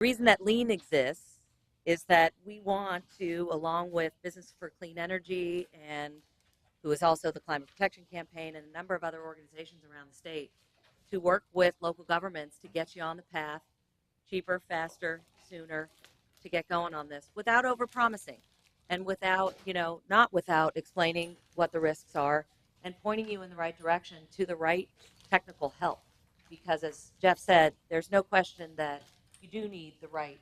reason that lean exists is that we want to, along with Business for Clean Energy and who is also the Climate Protection Campaign and a number of other organizations around the state, to work with local governments to get you on the path cheaper, faster, sooner, to get going on this without overpromising and without, not without explaining what the risks are and pointing you in the right direction to the right technical help. Because as Jeff said, there's no question that you do need the right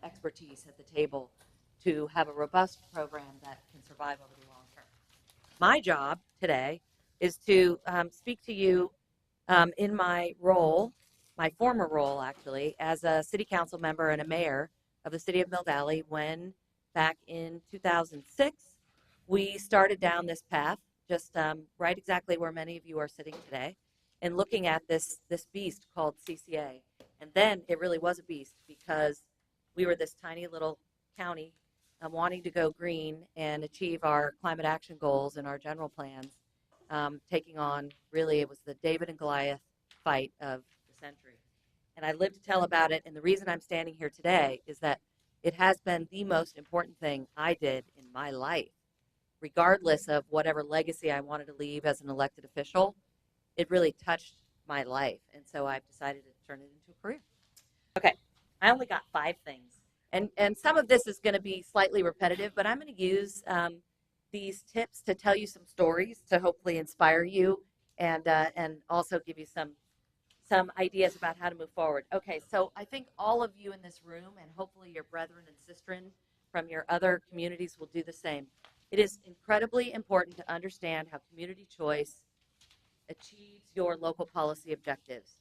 expertise at the table to have a robust program that can survive over the long term. My job today is to speak to you in my role, my former role actually, as a city council member and a mayor of the city of Mill Valley when back in 2006 we started down this path, just right exactly where many of you are sitting today, and looking at this beast called CCA. And then it really was a beast because we were this tiny little county wanting to go green and achieve our climate action goals and our general plans, taking on, really, it was the David and Goliath fight of the century. And I live to tell about it, and the reason I'm standing here today is that it has been the most important thing I did in my life, regardless of whatever legacy I wanted to leave as an elected official. It really touched my life, and so I've decided to turn it into a career. Okay, I only got 5 things, and some of this is going to be slightly repetitive, but I'm going to use these tips to tell you some stories to hopefully inspire you and also give you some ideas about how to move forward. Okay, so I think all of you in this room, and hopefully your brethren and sistren from your other communities will do the same. It is incredibly important to understand how community choice achieves your local policy objectives.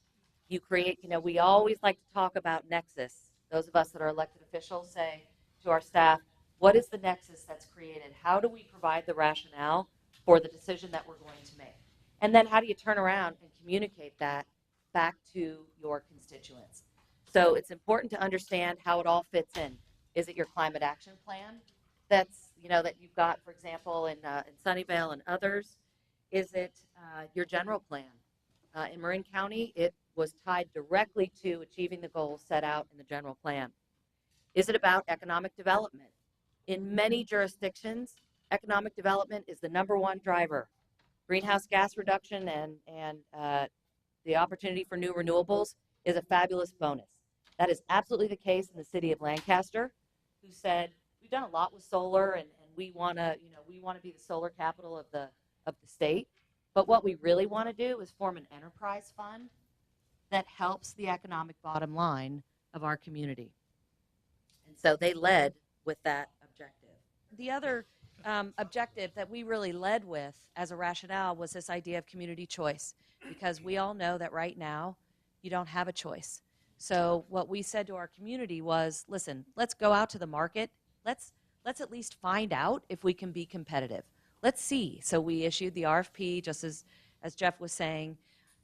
You create, we always like to talk about nexus. Those of us that are elected officials say to our staff, what is the nexus that's created? How do we provide the rationale for the decision that we're going to make? And then how do you turn around and communicate that back to your constituents? So it's important to understand how it all fits in. Is it your climate action plan that's, that you've got, for example, in Sunnyvale and others? Is it your general plan? In Marin County, it was tied directly to achieving the goals set out in the general plan. Is it about economic development? In many jurisdictions, economic development is the #1 driver. Greenhouse gas reduction and the opportunity for new renewables is a fabulous bonus. That is absolutely the case in the city of Lancaster, who said, we've done a lot with solar and we want to, we want to be the solar capital of the state. But what we really want to do is form an enterprise fund that helps the economic bottom line of our community. And so they led with that objective. The other objective that we really led with as a rationale was this idea of community choice, because we all know that right now you don't have a choice. So what we said to our community was, listen, let's go out to the market. Let's at least find out if we can be competitive. Let's see. So we issued the RFP, just as Jeff was saying,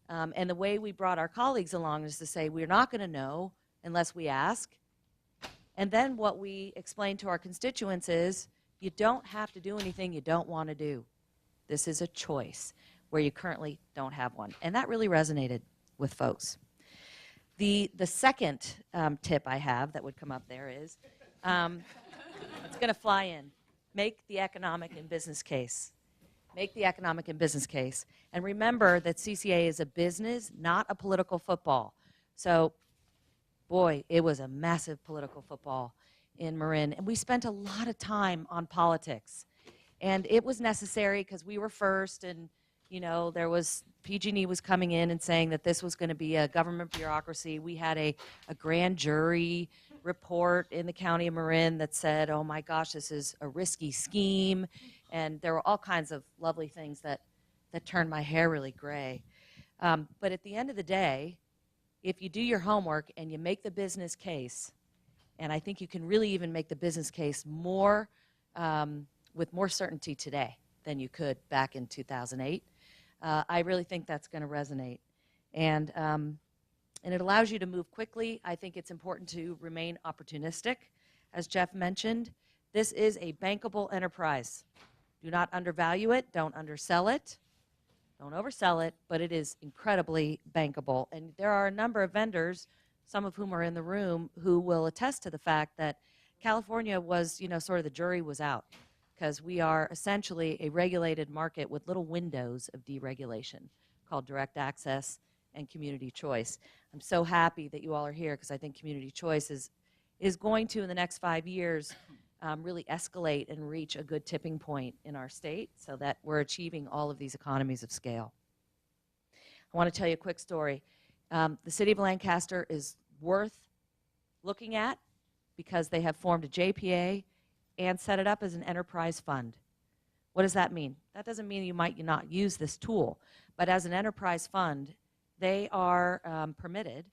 and the way we brought our colleagues along is to say we're not going to know unless we ask. And then what we explained to our constituents is you don't have to do anything you don't want to do. This is a choice where you currently don't have one. And that really resonated with folks. The second tip I have that would come up there is, it's going to fly in. Make the economic and business case. Make the economic and business case. And remember that CCA is a business, not a political football. So, boy, it was a massive political football in Marin. And we spent a lot of time on politics. And it was necessary because we were first and, there was, PG&E was coming in and saying that this was going to be a government bureaucracy. We had a grand jury report in the county of Marin that said, oh my gosh, this is a risky scheme. And there were all kinds of lovely things that turned my hair really gray. But at the end of the day, if you do your homework and you make the business case, and I think you can really even make the business case more with more certainty today than you could back in 2008, I really think that's going to resonate. And it allows you to move quickly. I think it's important to remain opportunistic. As Jeff mentioned, this is a bankable enterprise. Do not undervalue it. Don't undersell it. Don't oversell it, but it is incredibly bankable. And there are a number of vendors, some of whom are in the room, who will attest to the fact that California was, sort of the jury was out, because we are essentially a regulated market with little windows of deregulation called direct access and community choice. I'm so happy that you all are here, because I think community choice is going to, in the next 5 years, really escalate and reach a good tipping point in our state so that we're achieving all of these economies of scale. I want to tell you a quick story. The city of Lancaster is worth looking at because they have formed a JPA and set it up as an enterprise fund. What does that mean? That doesn't mean you might not use this tool, but as an enterprise fund, they are permitted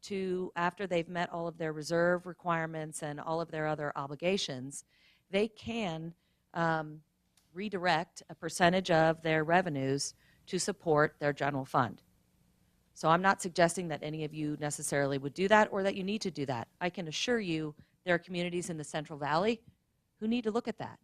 to, after they've met all of their reserve requirements and all of their other obligations, they can redirect a percentage of their revenues to support their general fund. So I'm not suggesting that any of you necessarily would do that or that you need to do that. I can assure you there are communities in the Central Valley who need to look at that.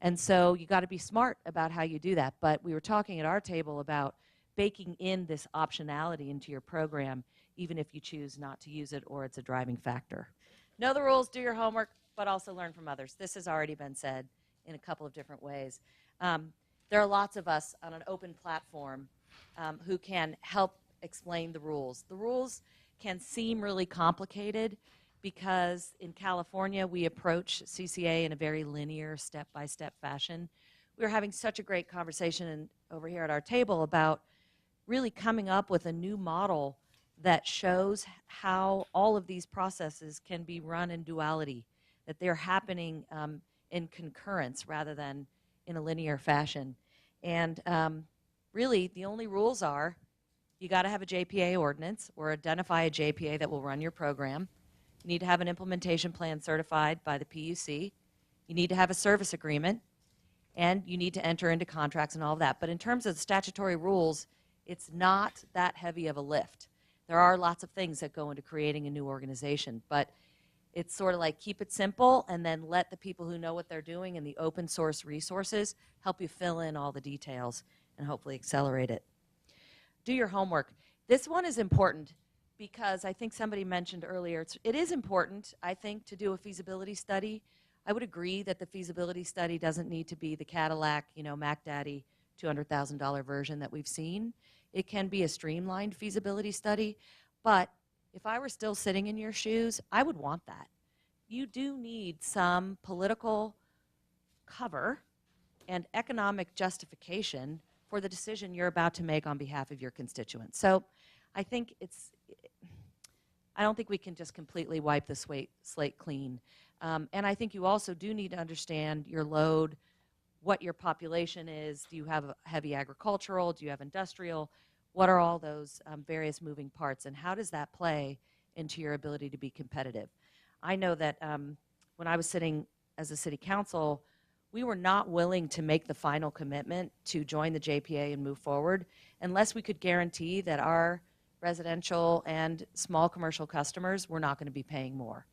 And so you got to be smart about how you do that. But we were talking at our table about baking in this optionality into your program, even if you choose not to use it or it's a driving factor. Know the rules, do your homework, but also learn from others. This has already been said in a couple of different ways. There are lots of us on an open platform who can help explain the rules. The rules can seem really complicated because in California we approach CCA in a very linear, step-by-step fashion. We were having such a great conversation over here at our table about really coming up with a new model that shows how all of these processes can be run in duality, that they're happening in concurrence rather than in a linear fashion. And really the only rules are you got to have a JPA ordinance or identify a JPA that will run your program. You need to have an implementation plan certified by the PUC. You need to have a service agreement, and you need to enter into contracts and all of that. But in terms of the statutory rules, it's not that heavy of a lift. There are lots of things that go into creating a new organization, but it's sort of like keep it simple and then let the people who know what they're doing and the open source resources help you fill in all the details and hopefully accelerate it. Do your homework. This one is important because I think somebody mentioned earlier, it is important, I think, to do a feasibility study. I would agree that the feasibility study doesn't need to be the Cadillac, Mac Daddy $200,000 version that we've seen. It can be a streamlined feasibility study, but if I were still sitting in your shoes, I would want that. You do need some political cover and economic justification for the decision you're about to make on behalf of your constituents. So I think I don't think we can just completely wipe the slate clean. And I think you also do need to understand your load, what your population is. Do you have a heavy agricultural? Do you have industrial? What are all those various moving parts, and how does that play into your ability to be competitive? I know that when I was sitting as a city council, we were not willing to make the final commitment to join the JPA and move forward unless we could guarantee that our residential and small commercial customers were not going to be paying more.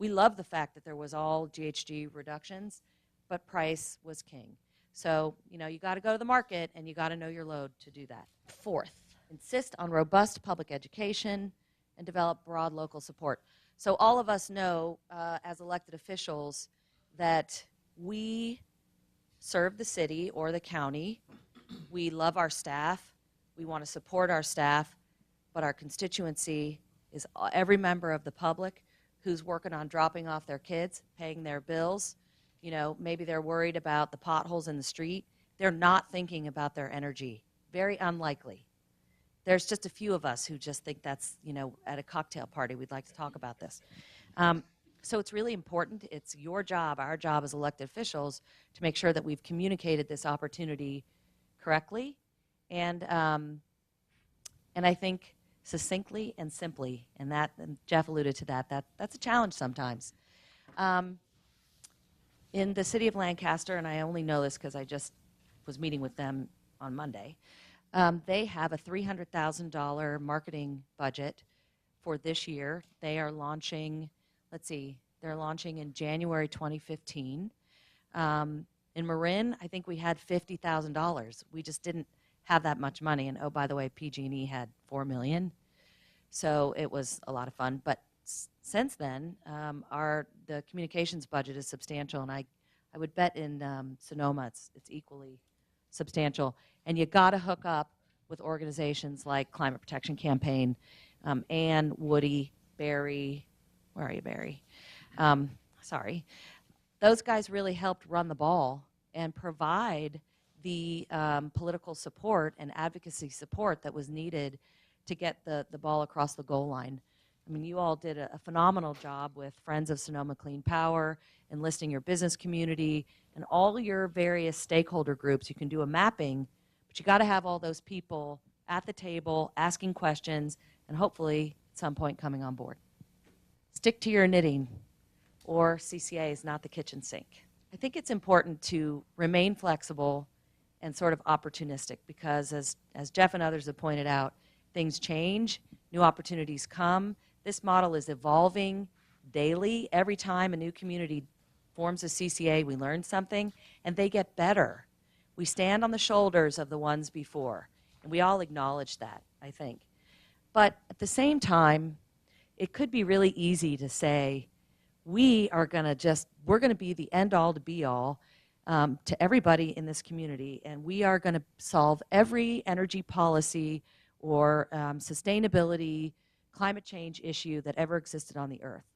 We love the fact that there was all GHG reductions, but price was king. So, you got to go to the market and you got to know your load to do that. Fourth, insist on robust public education and develop broad local support. So all of us know as elected officials that we serve the city or the county. We love our staff. We want to support our staff, but our constituency is every member of the public who's working on dropping off their kids, paying their bills. Maybe they're worried about the potholes in the street. They're not thinking about their energy. Very unlikely. There's just a few of us who just think that's, at a cocktail party, we'd like to talk about this. So it's really important. It's your job, our job as elected officials, to make sure that we've communicated this opportunity correctly and I think succinctly and simply. And Jeff alluded to that's a challenge sometimes. In the city of Lancaster, and I only know this because I just was meeting with them on Monday, they have a $300,000 marketing budget for this year. They are launching, they're launching in January 2015. In Marin, I think we had $50,000. We just didn't have that much money. And oh, by the way, PG&E had $4 million. So it was a lot of fun. But since then, the communications budget is substantial, and I would bet in Sonoma it's equally substantial. And you got to hook up with organizations like Climate Protection Campaign, Ann, Woody, Barry. Where are you, Barry? Sorry. Those guys really helped run the ball and provide the political support and advocacy support that was needed to get the ball across the goal line. I mean, you all did a phenomenal job with Friends of Sonoma Clean Power, enlisting your business community, and all your various stakeholder groups. You can do a mapping, but you got to have all those people at the table asking questions and hopefully at some point coming on board. Stick to your knitting, or CCA is not the kitchen sink. I think it's important to remain flexible and sort of opportunistic because as Jeff and others have pointed out, things change, new opportunities come. This model is evolving daily. Every time a new community forms a CCA, we learn something, and they get better. We stand on the shoulders of the ones before, and we all acknowledge that, I think. But at the same time, it could be really easy to say, we're going to be the end-all to be-all to everybody in this community, and we are going to solve every energy policy or sustainability, climate change issue that ever existed on the earth.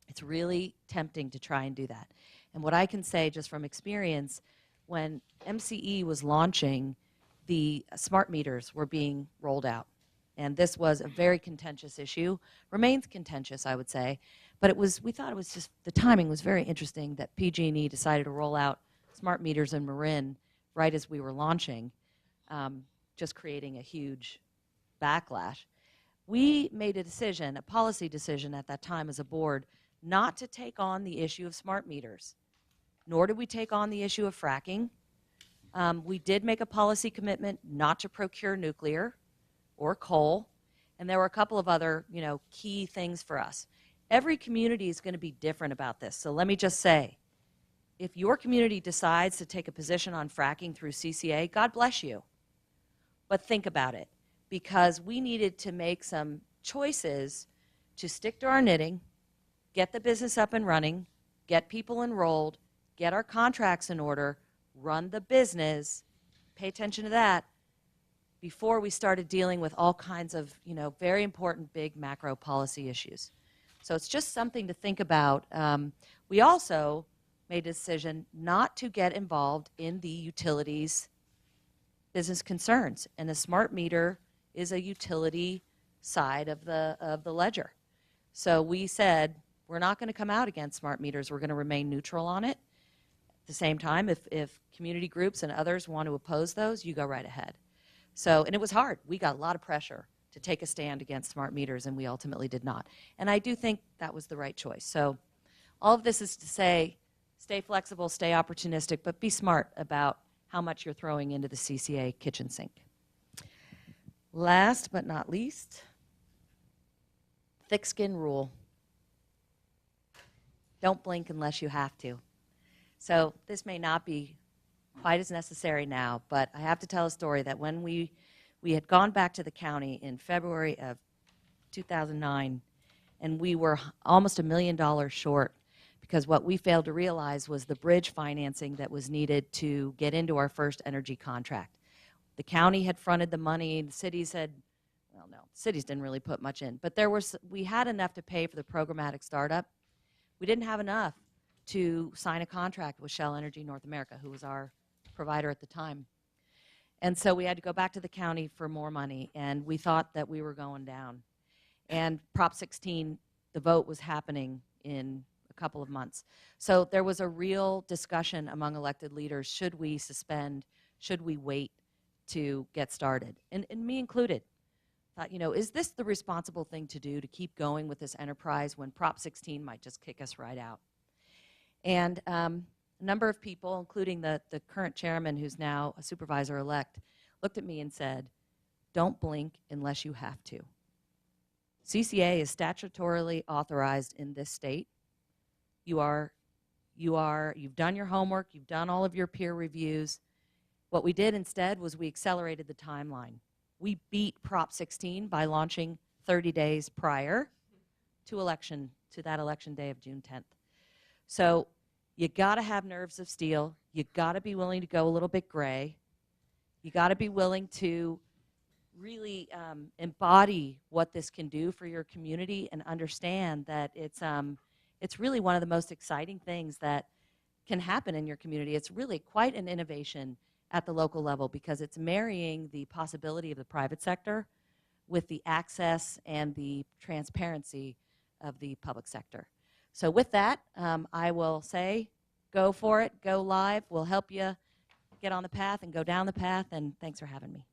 It's really tempting to try and do that. And what I can say just from experience, when MCE was launching, the smart meters were being rolled out. And this was a very contentious issue, remains contentious, I would say. But we thought it was just, the timing was very interesting that PG&E decided to roll out smart meters in Marin right as we were launching, just creating a huge backlash. We made a decision, a policy decision at that time as a board, not to take on the issue of smart meters, nor did we take on the issue of fracking. We did make a policy commitment not to procure nuclear or coal, and there were a couple of other, key things for us. Every community is going to be different about this, so let me just say, if your community decides to take a position on fracking through CCA, God bless you. But think about it, because we needed to make some choices to stick to our knitting, get the business up and running, get people enrolled, get our contracts in order, run the business, pay attention to that, before we started dealing with all kinds of, very important big macro policy issues. So it's just something to think about. We also made a decision not to get involved in the utilities business concerns, and a smart meter is a utility side of the ledger. So we said, we're not going to come out against smart meters. We're going to remain neutral on it. At the same time, if community groups and others want to oppose those, you go right ahead. So, and it was hard. We got a lot of pressure to take a stand against smart meters, and we ultimately did not. And I do think that was the right choice. So all of this is to say, stay flexible, stay opportunistic, but be smart about how much you're throwing into the CCA kitchen sink. Last but not least, thick skin rule. Don't blink unless you have to. So this may not be quite as necessary now, but I have to tell a story that when we had gone back to the county in February of 2009, and we were almost $1 million short, because what we failed to realize was the bridge financing that was needed to get into our first energy contract. The county had fronted the money, the cities had, well, no, cities didn't really put much in, but we had enough to pay for the programmatic startup. We didn't have enough to sign a contract with Shell Energy North America, who was our provider at the time. And so we had to go back to the county for more money, and we thought that we were going down. And Prop 16, the vote was happening in a couple of months. So there was a real discussion among elected leaders, should we suspend, should we wait to get started? And me included. Thought, is this the responsible thing to do, to keep going with this enterprise when Prop 16 might just kick us right out? And a number of people, including the current chairman, who's now a supervisor-elect, looked at me and said, don't blink unless you have to. CCA is statutorily authorized in this state. You've done your homework, you've done all of your peer reviews. What we did instead was we accelerated the timeline. We beat Prop 16 by launching 30 days prior to that election day of June 10th. So you got to have nerves of steel. You got to be willing to go a little bit gray. You got to be willing to really embody what this can do for your community and understand that it's really one of the most exciting things that can happen in your community. It's really quite an innovation at the local level because it's marrying the possibility of the private sector with the access and the transparency of the public sector. So with that, I will say, go for it, go live. We'll help you get on the path and go down the path, and thanks for having me.